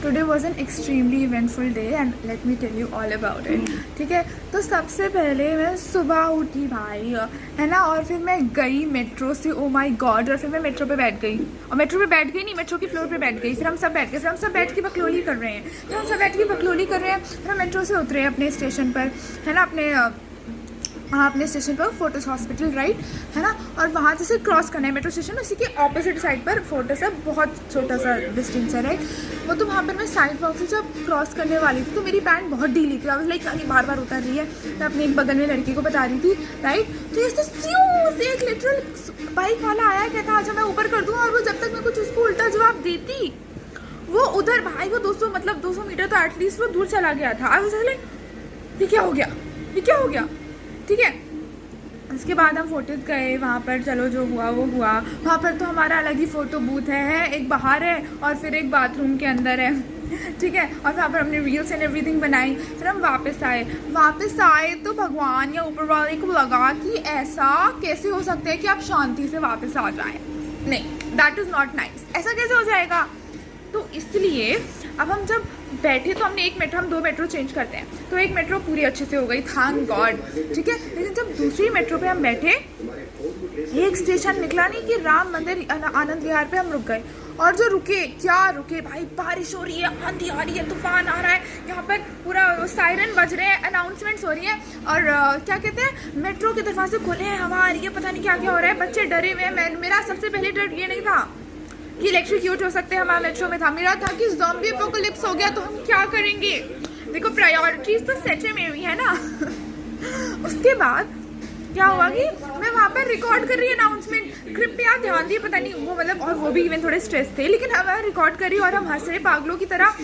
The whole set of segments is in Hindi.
Today was an extremely eventful day and let me tell you all about it. ठीक है, तो सबसे पहले मैं सुबह उठी भाई, है ना, और फिर मैं गई मेट्रो से, ओ माय गॉड, और फिर मैं मेट्रो पे बैठ गई, और मेट्रो पे बैठ गई नहीं, मेट्रो की फ्लोर पे बैठ गई, फिर हम सब बैठ गए, फिर हम सब बैठ के बकलोली कर रहे हैं, फिर हम मेट्रो से उतरे अपने स्टेशन पर, है ना, अपने स्टेशन पर फोर्टिस हॉस्पिटल, राइट, है ना, और वहाँ से क्रॉस करना है मेट्रो स्टेशन, उसी के ऑपोजिट साइड पर फोर्टिस है, बहुत छोटा सा डिस्टेंस है, राइट। वो तो वहाँ पर मैं साइड वॉक से जब क्रॉस करने वाली थी तो मेरी पैंट बहुत ढीली थी, आई लाइक अरे बार बार उतर रही है, मैं अपने एक बगल में लड़की को बता रही थी, राइट। तो ऐसे से एक लिटरल बाइक वाला आया, कहता अच्छा मैं ऊपर कर दूँ, और वो जब तक मैं कुछ उसको उल्टा जवाब देती, वो उधर भाई वो 200 मीटर तो एटलीस्ट वो दूर चला गया था। आई वाज लाइक ये क्या हो गया। ठीक है, उसके बाद हम फोटोज गए वहाँ पर, चलो जो हुआ वो हुआ। वहाँ पर तो हमारा अलग ही फ़ोटो बूथ है, एक बाहर है और फिर एक बाथरूम के अंदर है, ठीक है, और वहाँ पर हमने रील्स एंड एवरीथिंग बनाई। फिर हम वापस आए तो भगवान या ऊपर वाले को लगा कि ऐसा कैसे हो सकता है कि आप शांति से वापस आ जाएं। नहीं, दैट इज़ नॉट नाइस, ऐसा कैसे हो जाएगा। तो इसलिए अब हम जब बैठे तो हमने हम 2 मेट्रो चेंज करते हैं, तो एक मेट्रो पूरी अच्छे से हो गई, थैंक गॉड, ठीक है। लेकिन जब दूसरी मेट्रो पे हम बैठे, एक स्टेशन निकला नहीं कि राम मंदिर आनंद विहार पे हम रुक गए, और जो रुके भाई, बारिश हो रही है, आंधी आ रही है, तूफान आ रहा है, यहाँ पर पूरा सायरन बज रहे हैं, अनाउंसमेंट्स हो रही है, और क्या कहते हैं, मेट्रो के दरवाजे खुले हैं, हवा आ रही है, पता नहीं क्या क्या हो रहा है, बच्चे डरे हुए हैं। मेरा सबसे पहले डर ये नहीं था कि इलेक्ट्रिक्यूट हो सकते हैं, हमारा मेट्रो में था, मेरा था कि ज़ॉम्बी एपोकलिप्स हो गया तो हम क्या करेंगे। देखो प्रायोरिटीज तो सेट है मेरी, है ना। उसके बाद क्या हुआ कि मैं वहाँ पर रिकॉर्ड कर रही अनाउंसमेंट, कृपया ध्यान दिए, पता नहीं वो मतलब, और वो भी इवन थोड़े स्ट्रेस थे, लेकिन हम रिकॉर्ड कर रही और हम हंस रहे पागलों की तरह,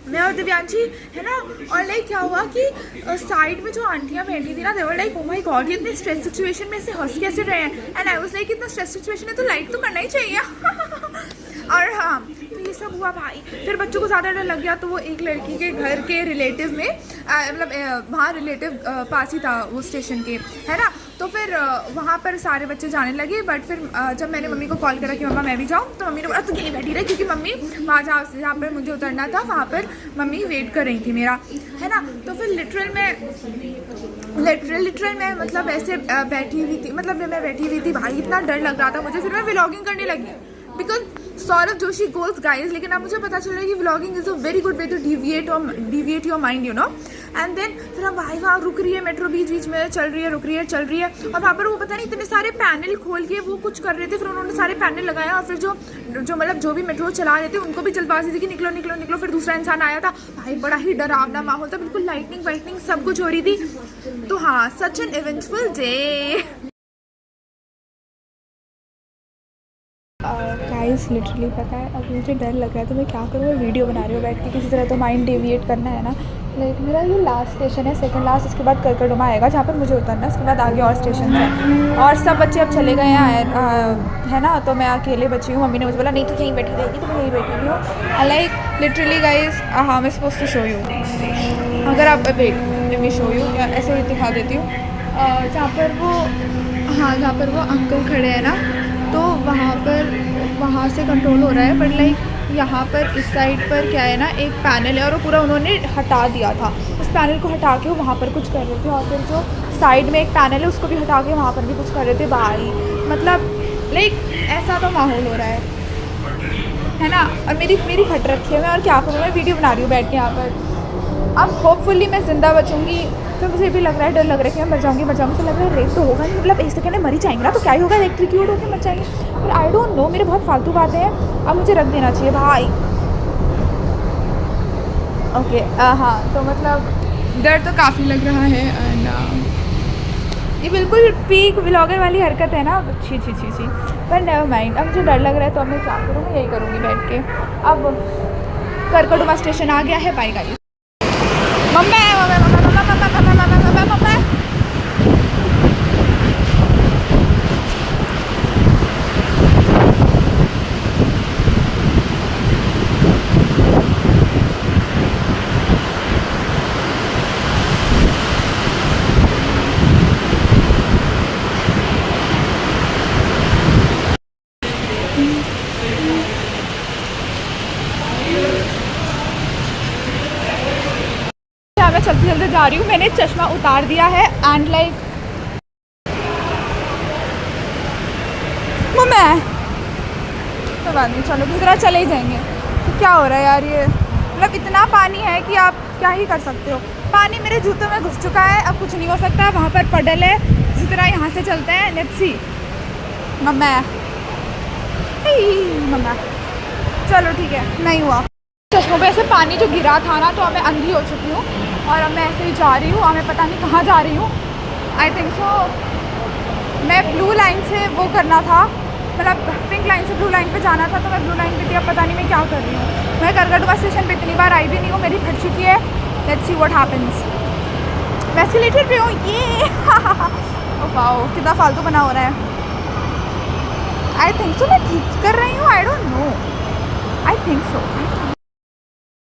मैं और दिव्यांशी, है ना। और लाइक क्या हुआ कि साइड में जो आंटियाँ बैठी थी ना, they were like oh my god, ये इतने स्ट्रेस सिचुएशन में से हंस कैसे रहे हैं, एंड आई वाज लाइक इतना स्ट्रेस सिचुएशन है तो लाइक तो करना ही चाहिए। और हाँ, तो ये सब हुआ भाई। फिर बच्चों को ज़्यादा डर लग गया, तो वो एक लड़की के घर के रिलेटिव में, मतलब वहाँ रिलेटिव पास ही था वो स्टेशन के, है ना। तो फिर वहाँ पर सारे बच्चे जाने लगे, बट फिर जब मैंने मम्मी को कॉल करा कि मम्मा मैं भी जाऊँ, तो मम्मी ने बोला तू यहीं बैठी रही, क्योंकि मम्मी वहाँ जहाँ पर मुझे उतरना था वहाँ पर मम्मी वेट कर रही थी मेरा, है ना। तो फिर लिटरल मैं मतलब ऐसे बैठी हुई थी, मतलब मैं बैठी हुई थी भाई, इतना डर लग रहा था मुझे। फिर मैं व्लॉगिंग करने लगी, because Saurabh Joshi goals guys, लेकिन अब मुझे पता चल रहा है कि vlogging is a very good way to deviate your mind, you know. And then फिर हम भाई वहाँ रुक रही है मेट्रो, बीच में चल रही है, और वहाँ पर वो पता नहीं इतने सारे पैनल खोल के वो कुछ कर रहे थे, फिर उन्होंने सारे पैनल लगाया, और फिर जो मतलब जो भी मेट्रो चला रहे थे उनको भी जल्दबाजी थी कि निकलो। फिर दूसरा इंसान आया था भाई, बड़ा ही डरावना माहौल था, बिल्कुल लाइटनिंग वाइटनिंग सब कुछ हो रही थी। तो हाँ, such an eventful day. Guys literally पता है अब मुझे डर लग रहा है, तो मैं क्या करूँ, मैं वीडियो बना रही हूँ बैठ के, किसी तरह तो माइंड डेविएट करना है ना। लाइक मेरा ये लास्ट स्टेशन है, सेकंड लास्ट, इसके बाद करकड़ुमा आएगा जहाँ पर मुझे उतरना है, उसके बाद आगे और स्टेशन है, और सब बच्चे अब चले गए हैं, है ना। तो मैं अकेले बची हूँ, मम्मी ने मुझे बोला नहीं तो यहीं बैठी रहेगी, तो मैं यहीं बैठी हुई हूँ। लाइक लिटरली गाइस, हाँ मैं सपोज टू शो यू, अगर आप वेट मी शो यू, ऐसे ही दिखा देती हूँ, जहाँ पर वो अंकल खड़े हैं ना, तो वहाँ से कंट्रोल हो रहा है, बट लाइक यहाँ पर इस साइड पर क्या है ना, एक पैनल है और वो पूरा उन्होंने हटा दिया था, उस पैनल को हटा के वो वहाँ पर कुछ कर रहे थे, और फिर जो साइड में एक पैनल है उसको भी हटा के वहाँ पर भी कुछ कर रहे थे भाई। मतलब लाइक ऐसा तो माहौल हो रहा है ना। और मेरी फट रखी है, मैं और क्या करूँ, मैं वीडियो बना रही हूँ बैठ के यहाँ पर। अब होपफुली मैं ज़िंदा बचूँगी, तो मुझे भी लग रहा है, डर लग रहा है कि मैं मर जाऊँगी, तो लग रहा है रेप तो होगा नहीं, मतलब इस सेकंड में मर ही जाएंगे ना, तो क्या ही होगा, इलेक्ट्रिक्यूट होकर मर जाएंगे। पर आई डोंट नो, मेरे बहुत फालतू बातें हैं, अब मुझे रख देना चाहिए भाई। ओके, हाँ, तो मतलब डर तो काफ़ी लग रहा है, एंड ये बिल्कुल पीक व्लॉगर वाली हरकत है ना, छी, पर नेवर माइंड, अब मुझे डर लग रहा है, तो अब मैं क्या करूँ, मैं यही करूँगी बैठ के। अब करकड़ुमा स्टेशन आ गया है, बाय गाइस। मम्मा चलते चलते जा रही हूँ, मैंने चश्मा उतार दिया है एंड लाइक मैं तो बात नहीं, चलो दूसरा चले ही जाएंगे। तो क्या हो रहा है यार, ये मतलब इतना पानी है कि आप क्या ही कर सकते हो। पानी मेरे जूतों में घुस चुका है, अब कुछ नहीं हो सकता। वहाँ पर पडल है, इसी तरह यहाँ से चलते हैं। लेट्स सी मम्मा, मम्मा चलो ठीक है, नहीं हुआ। चश्मों पे ऐसे पानी जो गिरा था ना, तो अब मैं अंधी हो चुकी हूँ और अब मैं ऐसे ही जा रही हूँ। अब मैं पता नहीं कहाँ जा रही हूँ। आई थिंक सो मैं ब्लू लाइन से वो करना था, मतलब पिंक लाइन से ब्लू लाइन पे जाना था, तो मैं ब्लू लाइन पे थी। अब पता नहीं मैं क्या कर रही हूँ। मैं करगटुआ स्टेशन पे इतनी बार आई भी नहीं हूँ, मेरी फट चुकी है। Let's see what happens. मैं एस्केलेटर पे हूँ, ये वाओ कितना फालतू बना हो रहा है। आई थिंक सो मैं ठीक कर रही हूँ, I don't know, I think so.